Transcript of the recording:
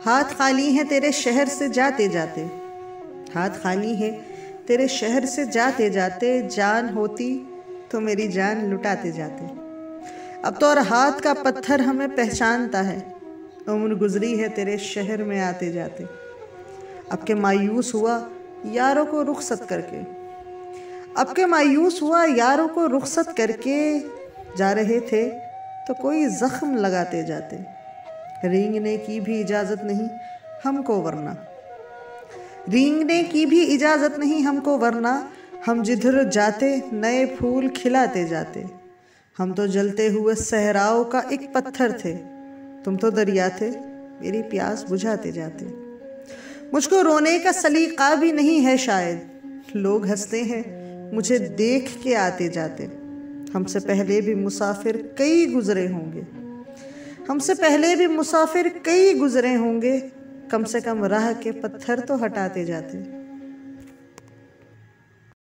हाथ खाली हैं तेरे शहर से जाते जाते, हाथ खाली है तेरे शहर से जाते जाते, जान होती तो मेरी जान लुटाते जाते। अब तो और हाथ का पत्थर हमें पहचानता है, उम्र गुजरी है तेरे शहर में आते जाते। अब के मायूस हुआ यारों को रुखसत करके, अब के मायूस हुआ यारों को रुखसत करके, जा रहे थे तो कोई जख्म लगाते जाते। रेंगने की भी इजाज़त नहीं हमको वरना, रेंगने की भी इजाज़त नहीं हमको वरना, हम जिधर जाते नए फूल खिलाते जाते। हम तो जलते हुए सहराओं का एक पत्थर थे, तुम तो दरिया थे मेरी प्यास बुझाते जाते। मुझको रोने का सलीका भी नहीं है शायद, लोग हंसते हैं मुझे देख के आते जाते। हमसे पहले भी मुसाफिर कई गुजरे होंगे, हमसे पहले भी मुसाफिर कई गुजरे होंगे, कम से कम राह के पत्थर तो हटाते जाते।